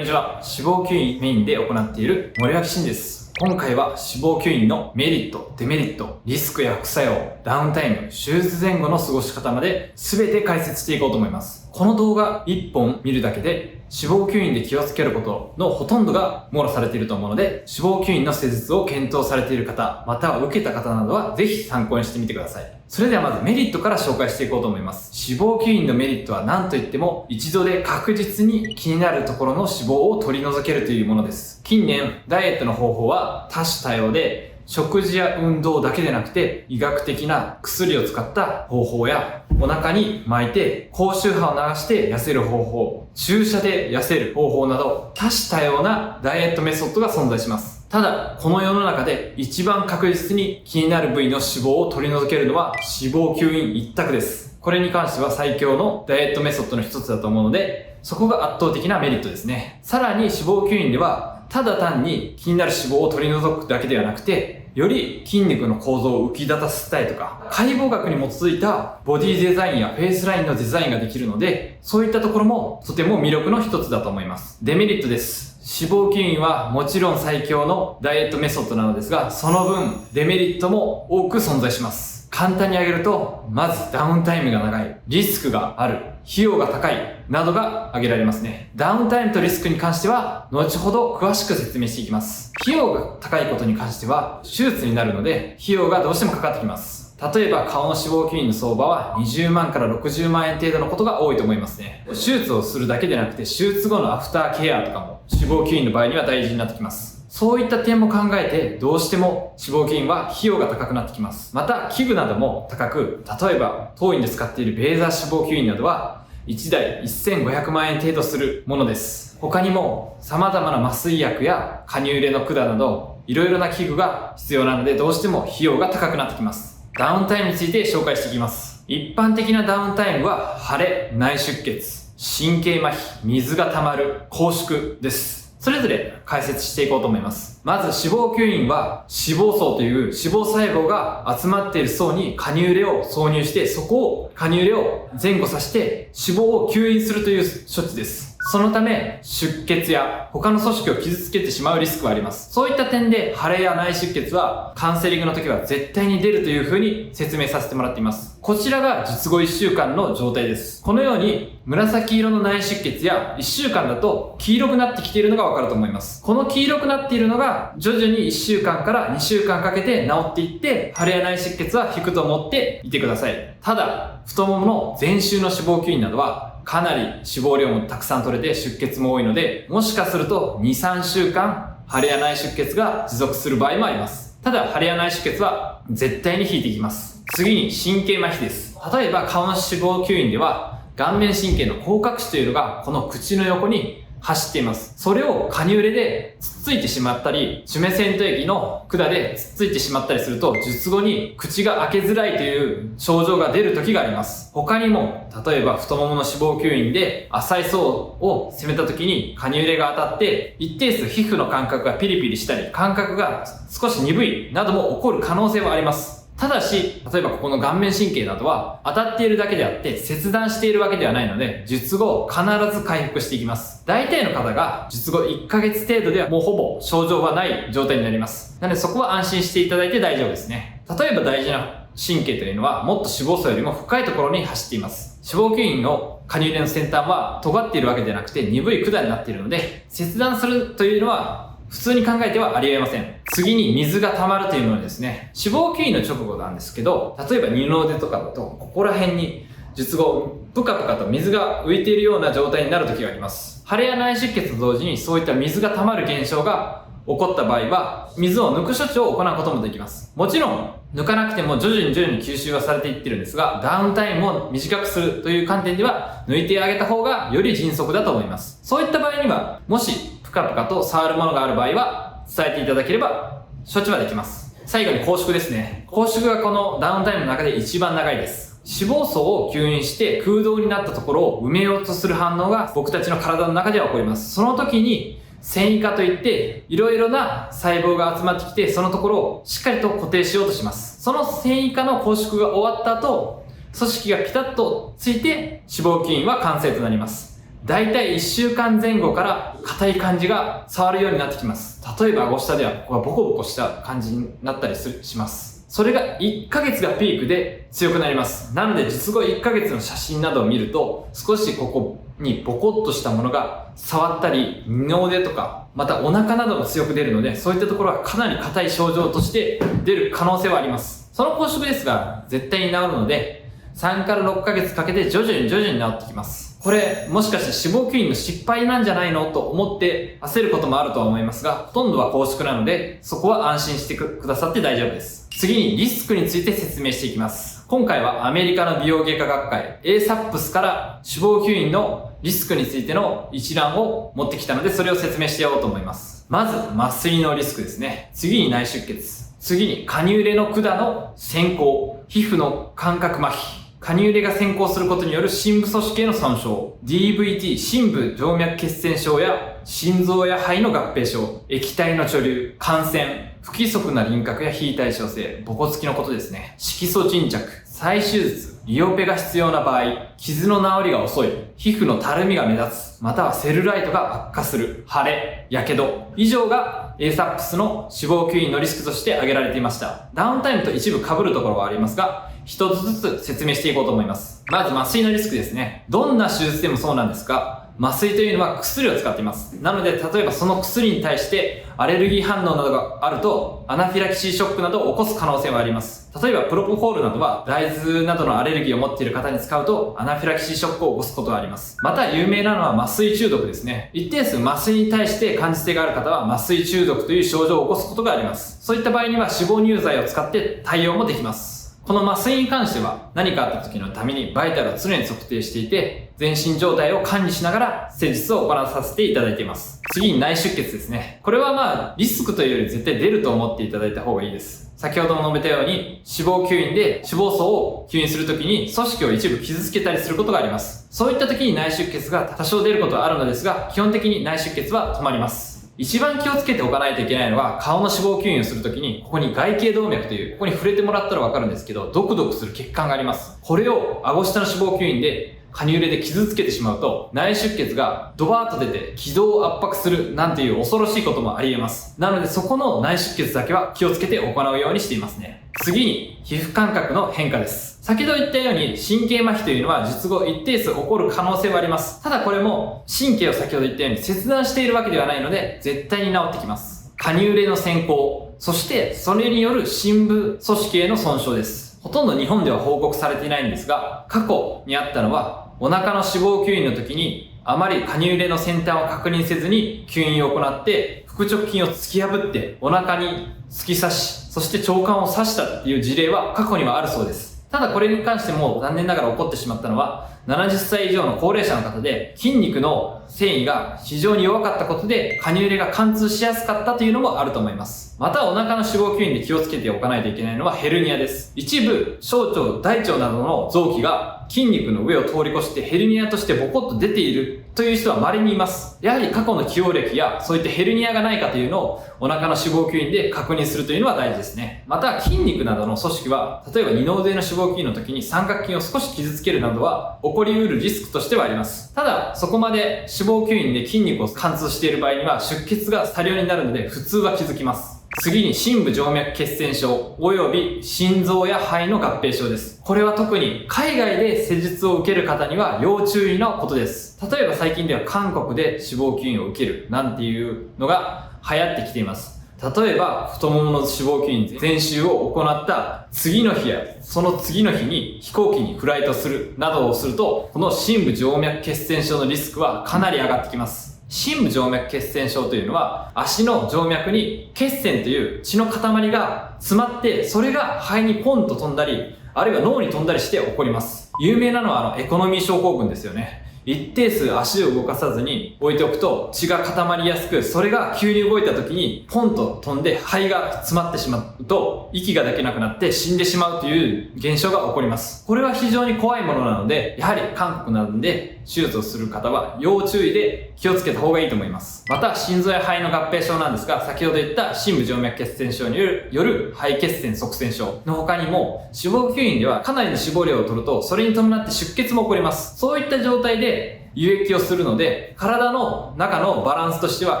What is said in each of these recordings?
こんにちは。脂肪吸引メインで行っている森脇慎です。今回は脂肪吸引のメリット、デメリット、リスクや副作用、ダウンタイム、手術前後の過ごし方まで全て解説していこうと思います。この動画1本見るだけで脂肪吸引で気をつけることのほとんどが網羅されていると思うので、脂肪吸引の施術を検討されている方、または受けた方などはぜひ参考にしてみてください。それではまずメリットから紹介していこうと思います。脂肪吸引のメリットは何といっても一度で確実に気になるところの脂肪を取り除けるというものです。近年、ダイエットの方法は多種多様で、食事や運動だけでなくて医学的な薬を使った方法やお腹に巻いて高周波を流して痩せる方法、注射で痩せる方法など多種多様なダイエットメソッドが存在します。ただ、この世の中で一番確実に気になる部位の脂肪を取り除けるのは脂肪吸引一択です。これに関しては最強のダイエットメソッドの一つだと思うので、そこが圧倒的なメリットですね。さらに脂肪吸引ではただ単に気になる脂肪を取り除くだけではなくて、より筋肉の構造を浮き立たせたいとか、解剖学に基づいたボディデザインやフェイスラインのデザインができるので、そういったところもとても魅力の一つだと思います。デメリットです。脂肪吸引はもちろん最強のダイエットメソッドなのですが、その分デメリットも多く存在します。簡単に挙げると、まずダウンタイムが長い、リスクがある、費用が高い、などが挙げられますね。ダウンタイムとリスクに関しては、後ほど詳しく説明していきます。費用が高いことに関しては、手術になるので、費用がどうしてもかかってきます。例えば、顔の脂肪吸引の相場は20万から60万円程度のことが多いと思いますね。手術をするだけでなくて、手術後のアフターケアとかも、脂肪吸引の場合には大事になってきます。そういった点も考えて、どうしても脂肪吸引は費用が高くなってきます。また、器具なども高く、例えば、当院で使っているベーザー脂肪吸引などは、1台1500万円程度するものです。他にも、様々な麻酔薬や加入入れの管など、いろいろな器具が必要なので、どうしても費用が高くなってきます。ダウンタイムについて紹介していきます。一般的なダウンタイムは、腫れ、内出血、神経麻痺、水が溜まる、拘縮です。それぞれ解説していこうと思います。まず脂肪吸引は脂肪層という脂肪細胞が集まっている層にカニューレを挿入して、そこをカニューレを前後させて脂肪を吸引するという処置です。そのため出血や他の組織を傷つけてしまうリスクはあります。そういった点で腫れや内出血はカウンセリングの時は絶対に出るという風に説明させてもらっています。こちらが術後1週間の状態です。このように紫色の内出血や1週間だと黄色くなってきているのがわかると思います。この黄色くなっているのが徐々に1週間から2週間かけて治っていって、腫れや内出血は引くと思っていてください。ただ、太ももの前週の脂肪吸引などはかなり脂肪量もたくさん取れて出血も多いので、もしかすると 2,3 週間腫れや内出血が持続する場合もあります。ただ、腫れや内出血は絶対に引いていきます。次に神経麻痺です。例えば顔の脂肪吸引では顔面神経の広角歯というのがこの口の横に走っています。それをカニューレでつっついてしまったり、チュメセント液の管でつっついてしまったりすると、術後に口が開けづらいという症状が出る時があります。他にも、例えば太ももの脂肪吸引で浅い層を攻めた時にカニューレが当たって、一定数皮膚の感覚がピリピリしたり、感覚が少し鈍いなども起こる可能性はあります。ただし、例えばここの顔面神経などは当たっているだけであって切断しているわけではないので、術後必ず回復していきます。大体の方が術後1ヶ月程度ではもうほぼ症状はない状態になります。なのでそこは安心していただいて大丈夫ですね。例えば大事な神経というのはもっと脂肪層よりも深いところに走っています。脂肪吸引の加入入れの先端は尖っているわけではなくて鈍い管になっているので、切断するというのは普通に考えてはありえません。次に水が溜まるというのはですね、脂肪吸引の直後なんですけど、例えば二の腕とかだと、ここら辺に術後、ぷかぷかと水が浮いているような状態になる時があります。腫れや内出血と同時にそういった水が溜まる現象が起こった場合は、水を抜く処置を行うこともできます。もちろん、抜かなくても徐々に吸収はされていってるんですが、ダウンタイムを短くするという観点では、抜いてあげた方がより迅速だと思います。そういった場合には、もし、ぷかぷかと触るものがある場合は、伝えていただければ、処置はできます。最後に拘縮ですね。拘縮がこのダウンタイムの中で一番長いです。脂肪層を吸引して空洞になったところを埋めようとする反応が僕たちの体の中では起こります。その時に、繊維化といって、いろいろな細胞が集まってきて、そのところをしっかりと固定しようとします。その繊維化の拘縮が終わった後、組織がピタッとついて脂肪吸引は完成となります。だいたい1週間前後から硬い感じが触るようになってきます。例えば顎下ではここがボコボコした感じになったりします。それが1ヶ月がピークで強くなります。なので術後1ヶ月の写真などを見ると、少しここにボコッとしたものが触ったり、二の腕とか、またお腹なども強く出るので、そういったところはかなり硬い症状として出る可能性はあります。その硬直ですが、絶対に治るので、3から6ヶ月かけて徐々に治ってきます。これ、もしかして脂肪吸引の失敗なんじゃないのと思って焦ることもあるとは思いますが、ほとんどは硬直なので、そこは安心してくださって大丈夫です。次にリスクについて説明していきます。今回はアメリカの美容外科学会 ASAPS から脂肪吸引のリスクについての一覧を持ってきたので、それを説明してやろうと思います。まず、麻酔のリスクですね。次に内出血。次にカニューレの管の先行。皮膚の感覚麻痺。カニューレが先行することによる深部組織への損傷。DVT、深部静脈血栓症や心臓や肺の合併症。液体の貯留。感染。不規則な輪郭や非対称性。ボコつきのことですね。色素沈着。再手術。リオペが必要な場合。傷の治りが遅い。皮膚のたるみが目立つ。またはセルライトが悪化する。腫れ。やけど。以上が ASAPS の脂肪吸引のリスクとして挙げられていました。ダウンタイムと一部被るところはありますが、一つずつ説明していこうと思います。まず麻酔のリスクですね。どんな手術でもそうなんですが、麻酔というのは薬を使っています。なので、例えばその薬に対してアレルギー反応などがあると、アナフィラキシーショックなどを起こす可能性はあります。例えばプロポフォールなどは大豆などのアレルギーを持っている方に使うとアナフィラキシーショックを起こすことがあります。また有名なのは麻酔中毒ですね。一定数麻酔に対して感じ性がある方は麻酔中毒という症状を起こすことがあります。そういった場合には脂肪乳剤を使って対応もできます。この麻酔に関しては何かあった時のためにバイタルを常に測定していて、全身状態を管理しながら施術を行わさせていただいています。次に内出血ですね。これはリスクというより絶対出ると思っていただいた方がいいです。先ほども述べたように脂肪吸引で脂肪層を吸引するときに組織を一部傷つけたりすることがあります。そういった時に内出血が多少出ることはあるのですが、基本的に内出血は止まります。一番気をつけておかないといけないのは、顔の脂肪吸引をするときに、ここに外形動脈という、ここに触れてもらったらわかるんですけど、ドクドクする血管があります。これを顎下の脂肪吸引で、カニューレで傷つけてしまうと、内出血がドバーッと出て、気道を圧迫するなんていう恐ろしいこともあり得ます。なのでそこの内出血だけは気をつけて行うようにしていますね。次に、皮膚感覚の変化です。先ほど言ったように神経麻痺というのは術後一定数起こる可能性はあります。ただこれも神経を先ほど言ったように切断しているわけではないので絶対に治ってきます。カニューレの先行、そしてそれによる深部組織への損傷です。ほとんど日本では報告されていないんですが、過去にあったのはお腹の脂肪吸引の時にあまりカニューレの先端を確認せずに吸引を行って腹直筋を突き破ってお腹に突き刺し、そして腸管を刺したっていう事例は過去にはあるそうです。ただこれに関しても残念ながら起こってしまったのは70歳以上の高齢者の方で筋肉の繊維が非常に弱かったことでカニューレが貫通しやすかったというのもあると思います。またお腹の脂肪吸引で気をつけておかないといけないのはヘルニアです。一部小腸、大腸などの臓器が筋肉の上を通り越してヘルニアとしてボコッと出ているという人は稀にいます。やはり過去の起用歴やそういったヘルニアがないかというのをお腹の脂肪吸引で確認するというのは大事ですね。また筋肉などの組織は例えば二の腕の脂肪吸引の時に三角筋を少し傷つけるなどは起こり得るリスクとしてはあります。ただそこまで脂肪吸引で筋肉を貫通している場合には出血が多量になるので普通は気づきます。次に深部静脈血栓症および心臓や肺の合併症です。これは特に海外で施術を受ける方には要注意のことです。例えば最近では韓国で脂肪吸引を受けるなんていうのが流行ってきています。例えば太ももの脂肪吸引全集を行った次の日やその次の日に飛行機にフライトするなどをすると、この深部静脈血栓症のリスクはかなり上がってきます。深部静脈血栓症というのは足の静脈に血栓という血の塊が詰まってそれが肺にポンと飛んだりあるいは脳に飛んだりして起こります。有名なのはエコノミー症候群ですよね。一定数足を動かさずに置いておくと血が固まりやすく、それが急に動いた時にポンと飛んで肺が詰まってしまうと息ができなくなって死んでしまうという現象が起こります。これは非常に怖いものなので、やはり韓国などで手術をする方は要注意で気をつけた方がいいと思います。また心臓や肺の合併症なんですが、先ほど言った深部静脈血栓症による肺血栓塞栓症の他にも脂肪吸引ではかなりの脂肪量を取るとそれに伴って出血も起こります。そういった状態で輸液をするので、体の中のバランスとしては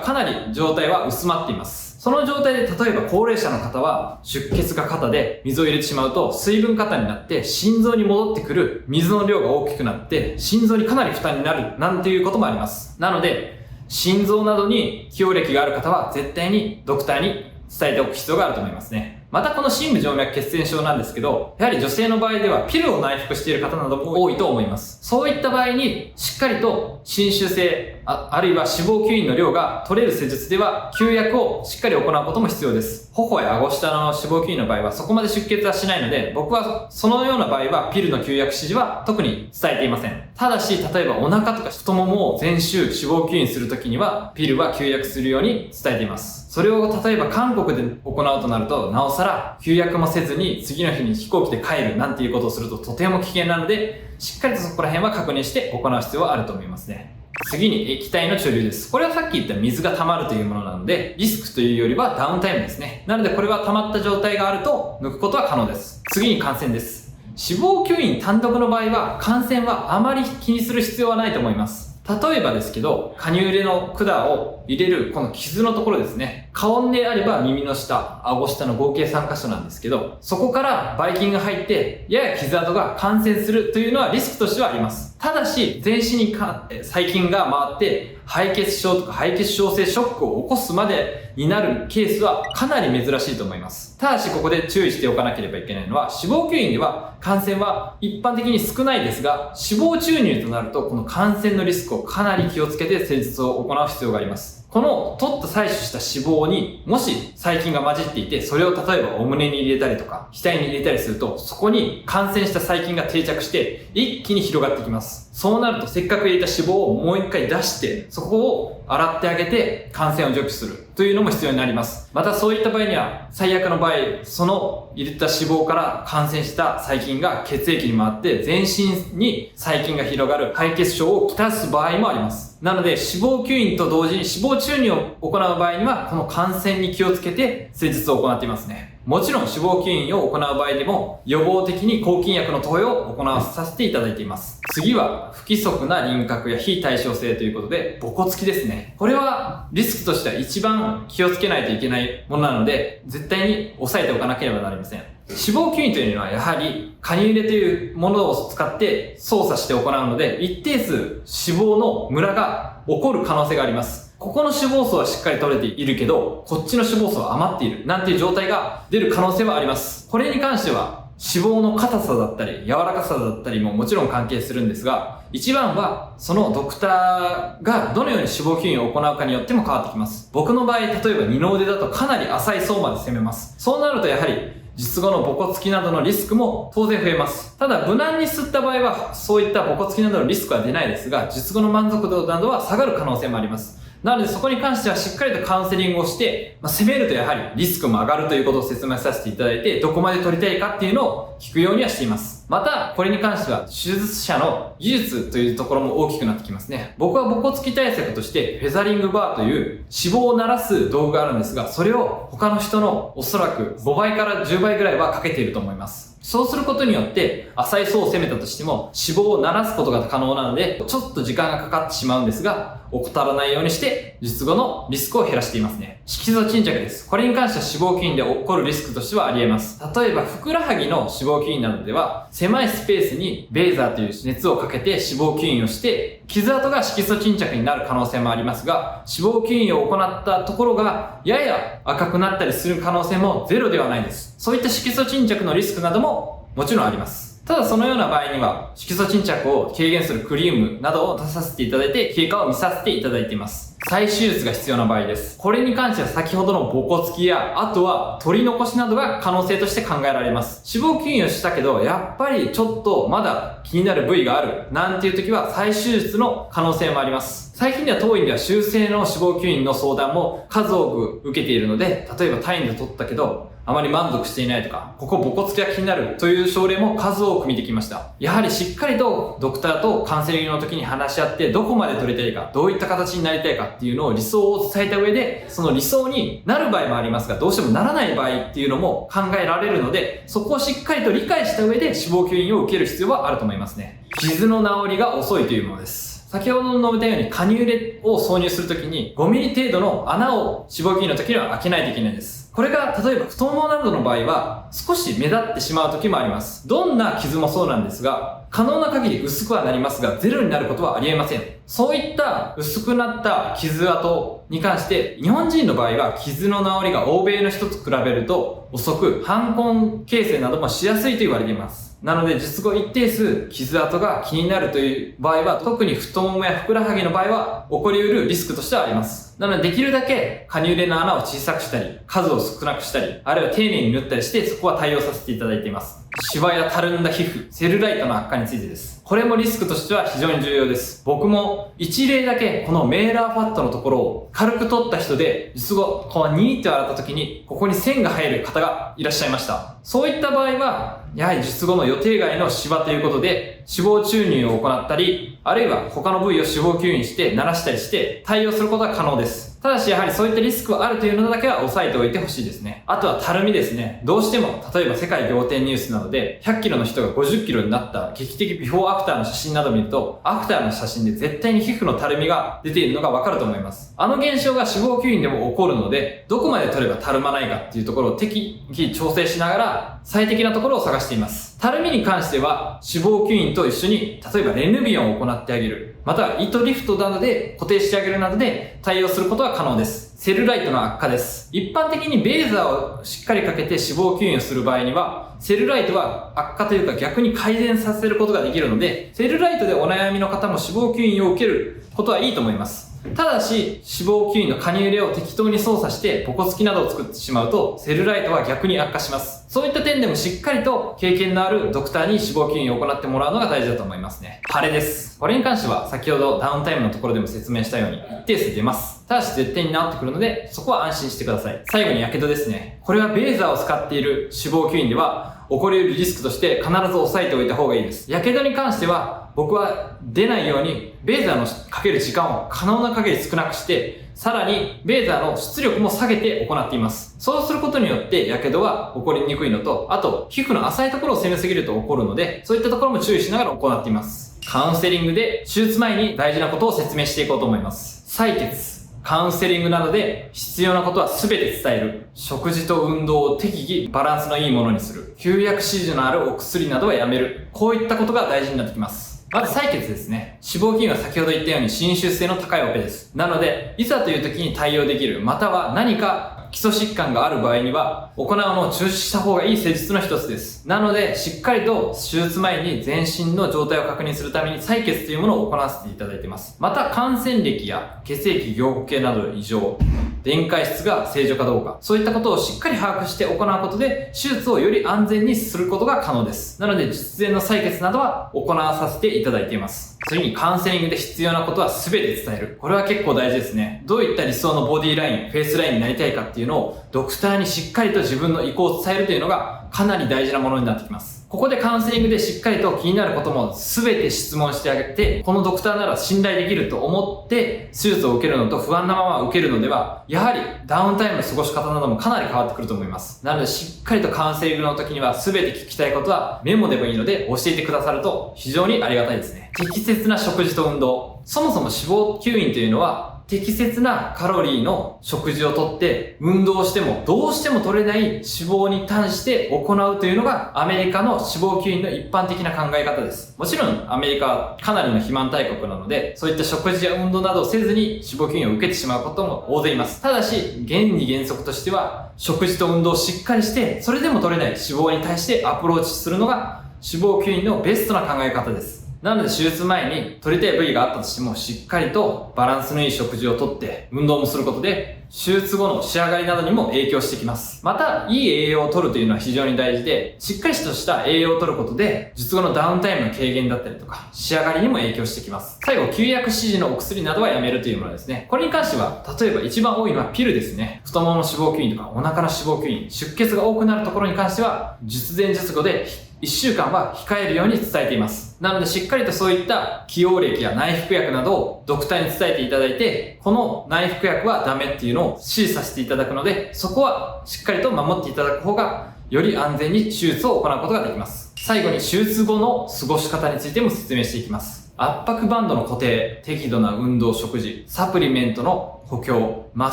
かなり状態は薄まっています。その状態で例えば高齢者の方は出血が肩で水を入れてしまうと水分過多になって心臓に戻ってくる水の量が大きくなって心臓にかなり負担になるなんていうこともあります。なので心臓などに既往歴がある方は絶対にドクターに伝えておく必要があると思いますね。またこの深部静脈血栓症なんですけど、やはり女性の場合ではピルを内服している方なども多いと思います。そういった場合にしっかりと侵襲性、あるいは脂肪吸引の量が取れる施術では吸薬をしっかり行うことも必要です。頬や顎下の脂肪吸引の場合はそこまで出血はしないので、僕はそのような場合はピルの吸薬指示は特に伝えていません。ただし、例えばお腹とか太ももを全周脂肪吸引するときにはピルは吸薬するように伝えています。それを例えば韓国で行うとなると、なおさら休薬もせずに次の日に飛行機で帰るなんていうことをするととても危険なので、しっかりとそこら辺は確認して行う必要はあると思いますね。次に液体の貯留です。これはさっき言った水が溜まるというものなので、リスクというよりはダウンタイムですね。なのでこれは溜まった状態があると抜くことは可能です。次に感染です。脂肪吸引単独の場合は感染はあまり気にする必要はないと思います。例えばですけど、カニューレの管を入れるこの傷のところですね。下音であれば耳の下、顎下の合計3箇所なんですけど、そこからばい菌が入って、やや傷跡が感染するというのはリスクとしてはあります。ただし、全身に細菌が回って、敗血症とか敗血症性ショックを起こすまでになるケースはかなり珍しいと思います。ただし、ここで注意しておかなければいけないのは、脂肪吸引では感染は一般的に少ないですが、脂肪注入となると、この感染のリスクをかなり気をつけて施術を行う必要があります。この取った採取した脂肪にもし細菌が混じっていて、それを例えばお胸に入れたりとか額に入れたりすると、そこに感染した細菌が定着して一気に広がってきます。そうなるとせっかく入れた脂肪をもう一回出して、そこを洗ってあげて感染を除去するというのも必要になります。またそういった場合には、最悪の場合、その入れた脂肪から感染した細菌が血液に回って全身に細菌が広がる敗血症をきたす場合もあります。なので脂肪吸引と同時に脂肪注入を行う場合には、この感染に気をつけて施術を行っていますね。もちろん脂肪吸引を行う場合でも予防的に抗菌薬の投与を行わさせていただいています。次は不規則な輪郭や非対称性ということで、ボコつきですね。これはリスクとしては一番気をつけないといけないものなので、絶対に抑えておかなければなりません。脂肪吸引というのはやはりカニ入れというものを使って操作して行うので、一定数脂肪のムラが起こる可能性があります。ここの脂肪層はしっかり取れているけど、こっちの脂肪層は余っているなんていう状態が出る可能性はあります。これに関しては脂肪の硬さだったり柔らかさだったりももちろん関係するんですが、一番はそのドクターがどのように脂肪吸引を行うかによっても変わってきます。僕の場合、例えば二の腕だとかなり浅い層まで攻めます。そうなるとやはり術後のボコつきなどのリスクも当然増えます。ただ無難に吸った場合はそういったボコつきなどのリスクは出ないですが、術後の満足度などは下がる可能性もあります。なのでそこに関してはしっかりとカウンセリングをして、攻めるとやはりリスクも上がるということを説明させていただいて、どこまで取りたいかっていうのを聞くようにはしています。また、これに関しては手術者の技術というところも大きくなってきますね。僕はボコつき対策としてフェザリングバーという脂肪を慣らす道具があるんですが、それを他の人のおそらく5倍から10倍ぐらいはかけていると思います。そうすることによって浅い層を攻めたとしても脂肪を慣らすことが可能なので、ちょっと時間がかかってしまうんですが、怠らないようにして術後のリスクを減らしていますね。色素沈着です。これに関しては脂肪吸引で起こるリスクとしてはあり得ます。例えばふくらはぎの脂肪吸引などでは、狭いスペースにベーザーという熱をかけて脂肪吸引をして傷跡が色素沈着になる可能性もありますが、脂肪吸引を行ったところがやや赤くなったりする可能性もゼロではないです。そういった色素沈着のリスクなどももちろんあります。ただそのような場合には色素沈着を軽減するクリームなどを出させていただいて経過を見させていただいています。再手術が必要な場合です。これに関しては先ほどのボコつきや、あとは取り残しなどが可能性として考えられます。脂肪吸引をしたけどやっぱりちょっとまだ気になる部位があるなんていう時は再手術の可能性もあります。最近では当院では修正の脂肪吸引の相談も数多く受けているので、例えば単位で取ったけどあまり満足していないとか、ここボコつきが気になるという症例も数多く見てきました。やはりしっかりとドクターとカウンセリングの時に話し合って、どこまで取りたいか、どういった形になりたいかっていうのを理想を伝えた上で、その理想になる場合もありますが、どうしてもならない場合っていうのも考えられるので、そこをしっかりと理解した上で脂肪吸引を受ける必要はあると思いますね。傷の治りが遅いというものです。先ほど述べたようにカニューレを挿入するときに5ミリ程度の穴を脂肪吸引の時には開けないといけないです。これが例えば太ももなどの場合は少し目立ってしまう時もあります。どんな傷もそうなんですが、可能な限り薄くはなりますが、ゼロになることはありえません。そういった薄くなった傷跡に関して、日本人の場合は傷の治りが欧米の人と比べると遅く、斑痕形成などもしやすいと言われています。なので術後一定数傷跡が気になるという場合は、特に太ももやふくらはぎの場合は起こり得るリスクとしてはあります。なのでできるだけカニューレの穴を小さくしたり、数を少なくしたり、あるいは丁寧に縫ったりして、そこは対応させていただいています。シワやたるんだ皮膚、セルライトの悪化についてです。これもリスクとしては非常に重要です。僕も一例だけこのメーラーファットのところを軽く取った人で、術後、こうニーって洗った時にここに線が入る方がいらっしゃいました。そういった場合は、やはり術後の予定外のシワということで、脂肪注入を行ったり、あるいは他の部位を脂肪吸引して慣らしたりして対応することが可能です。ただしやはりそういったリスクはあるというのだけは押さえておいてほしいですね。あとはたるみですね。どうしても、例えば世界仰天ニュースなどで100キロの人が50キロになった劇的ビフォーアフターの写真などを見ると、アフターの写真で絶対に皮膚のたるみが出ているのがわかると思います。あの現象が脂肪吸引でも起こるので、どこまで取ればたるまないかっていうところを適宜調整しながら最適なところを探しています。たるみに関しては脂肪吸引と一緒に、例えばレヌビオンを行ってあげる、または糸リフトなどで固定してあげるなどで対応することは可能です。セルライトの悪化です。一般的にベーザーをしっかりかけて脂肪吸引をする場合には、セルライトは悪化というか逆に改善させることができるので、セルライトでお悩みの方も脂肪吸引を受けることはいいと思います。ただし、脂肪吸引のカニューレを適当に操作してポコつきなどを作ってしまうと、セルライトは逆に悪化します。そういった点でもしっかりと経験のあるドクターに脂肪吸引を行ってもらうのが大事だと思いますね。腫れです。これに関しては先ほどダウンタイムのところでも説明したように一定数出ます。ただし絶対に治ってくるので、そこは安心してください。最後に火傷ですね。これはベーザーを使っている脂肪吸引では起こり得るリスクとして必ず押さえておいた方がいいです。火傷に関しては僕は出ないようにベーザーのかける時間を可能な限り少なくして、さらにベーザーの出力も下げて行っています。そうすることによって火傷は起こりにくいのと、あと皮膚の浅いところを攻めすぎると起こるので、そういったところも注意しながら行っています。カウンセリングで手術前に大事なことを説明していこうと思います。採血、カウンセリングなどで必要なことは全て伝える。食事と運動を適宜バランスのいいものにする。休薬指示のあるお薬などはやめる。こういったことが大事になってきます。まず採血ですね。脂肪吸引は先ほど言ったように侵襲性の高いオペです。なので、いざという時に対応できる、または何か基礎疾患がある場合には、行うのを中止した方がいい施術の一つです。なので、しっかりと手術前に全身の状態を確認するために採血というものを行わせていただいています。また、感染歴や血液凝固系などの異常、電解質が正常かどうか、そういったことをしっかり把握して行うことで、手術をより安全にすることが可能です。なので、術前の採血などは行わさせていただいています。次にカウンセリングで必要なことは全て伝える。これは結構大事ですね。どういった理想のボディライン、フェイスラインになりたいかっていうのをドクターにしっかりと自分の意向を伝えるというのがかなり大事なものになってきます。ここでカウンセリングでしっかりと気になることも全て質問してあげて、このドクターなら信頼できると思って手術を受けるのと不安なまま受けるのでは、やはりダウンタイムの過ごし方などもかなり変わってくると思います。なのでしっかりとカウンセリングの時には全て聞きたいことはメモでもいいので教えてくださると非常にありがたいですね。適切な食事と運動。そもそも脂肪吸引というのは適切なカロリーの食事をとって運動してもどうしても取れない脂肪に対して行うというのがアメリカの脂肪吸引の一般的な考え方です。もちろんアメリカはかなりの肥満大国なので、そういった食事や運動などをせずに脂肪吸引を受けてしまうことも大勢います。ただし原理原則としては食事と運動をしっかりしてそれでも取れない脂肪に対してアプローチするのが脂肪吸引のベストな考え方です。なので手術前に取りたい部位があったとしてもしっかりとバランスのいい食事をとって運動もすることで手術後の仕上がりなどにも影響してきます。また、いい栄養を取るというのは非常に大事で、しっかりとした栄養を取ることで術後のダウンタイムの軽減だったりとか仕上がりにも影響してきます。最後、休薬指示のお薬などはやめるというものですね。これに関しては、例えば一番多いのはピルですね。太ももの脂肪吸引とかお腹の脂肪吸引、出血が多くなるところに関しては術前術後で1週間は控えるように伝えています。なのでしっかりとそういった起用歴や内服薬などをドクターに伝えていただいて、この内服薬はダメっていうのを指示させていただくので、そこはしっかりと守っていただく方がより安全に手術を行うことができます。最後に手術後の過ごし方についても説明していきます。圧迫バンドの固定、適度な運動、食事、サプリメントの補強、マッ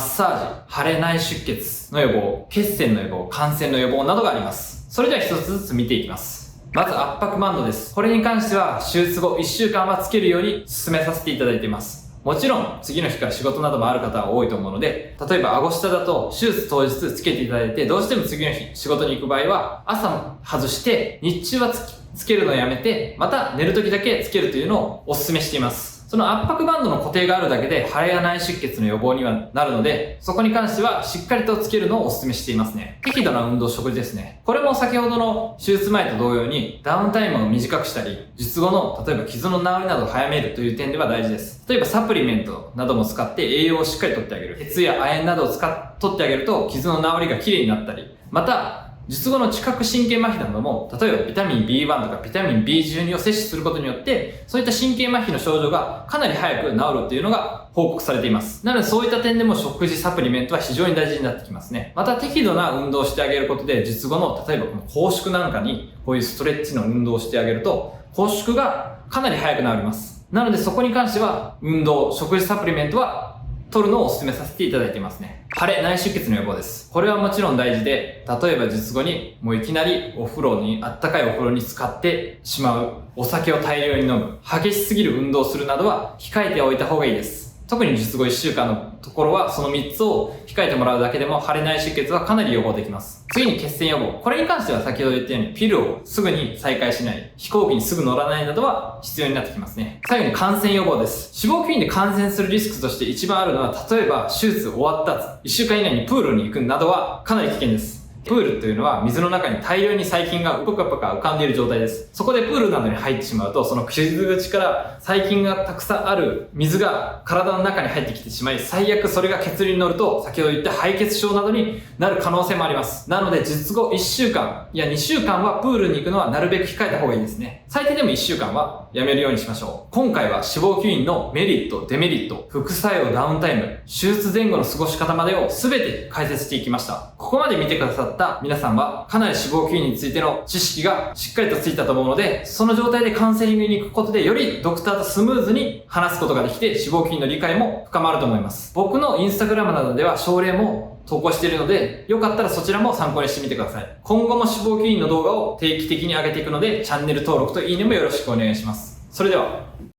サージ、腫れ内出血の予防、血栓の予防、感染の予防などがあります。それでは一つずつ見ていきます。まず圧迫バンドです。これに関しては手術後1週間はつけるように勧めさせていただいています。もちろん次の日から仕事などもある方は多いと思うので、例えば顎下だと手術当日つけていただいて、どうしても次の日仕事に行く場合は朝外して日中はつけるのをやめて、また寝る時だけつけるというのをお勧めしています。その圧迫バンドの固定があるだけで腫れや内出血の予防にはなるので、そこに関してはしっかりとつけるのをお勧めしていますね。適度な運動、食事ですね。これも先ほどの手術前と同様にダウンタイムを短くしたり、術後の例えば傷の治りなどを早めるという点では大事です。例えばサプリメントなども使って栄養をしっかりとってあげる。鉄や亜鉛などを取ってあげると傷の治りが綺麗になったり、また術後の知覚神経麻痺なども、例えばビタミン B1 とかビタミン B12 を摂取することによって、そういった神経麻痺の症状がかなり早く治るっていうのが報告されています。なのでそういった点でも食事、サプリメントは非常に大事になってきますね。また適度な運動をしてあげることで、術後の例えばこの拘縮なんかにこういうストレッチの運動をしてあげると、拘縮がかなり早く治ります。なのでそこに関しては運動、食事、サプリメントは取るのをお勧めさせていただいていますね。腫れ、内出血の予防です。これはもちろん大事で、例えば術後にもういきなりあったかいお風呂に浸かってしまう、お酒を大量に飲む、激しすぎる運動をするなどは控えておいた方がいいです。特に術後1週間のところはその3つを控えてもらうだけでも腫れ内出血はかなり予防できます。次に血栓予防。これに関しては先ほど言ったようにピルをすぐに再開しない、飛行機にすぐ乗らないなどは必要になってきますね。最後に感染予防です。脂肪吸引で感染するリスクとして一番あるのは、例えば手術終わった1週間以内にプールに行くなどはかなり危険です。プールというのは水の中に大量に細菌がぷかぷか浮かんでいる状態です。そこでプールなどに入ってしまうと、その傷口から細菌がたくさんある水が体の中に入ってきてしまい、最悪それが血流に乗ると、先ほど言った敗血症などになる可能性もあります。なので術後1週間や2週間はプールに行くのはなるべく控えた方がいいですね。最低でも1週間はやめるようにしましょう。今回は脂肪吸引のメリット、デメリット、副作用、ダウンタイム、手術前後の過ごし方までを全て解説していきました。ここまで見てくださった皆さんはかなり脂肪吸引についての知識がしっかりとついたと思うので、その状態でカウンセリングに行くことでよりドクターとスムーズに話すことができて、脂肪吸引の理解も深まると思います。僕のインスタグラムなどでは症例も投稿しているので、よかったらそちらも参考にしてみてください。今後も脂肪吸引の動画を定期的に上げていくので、チャンネル登録といいねもよろしくお願いします。それでは。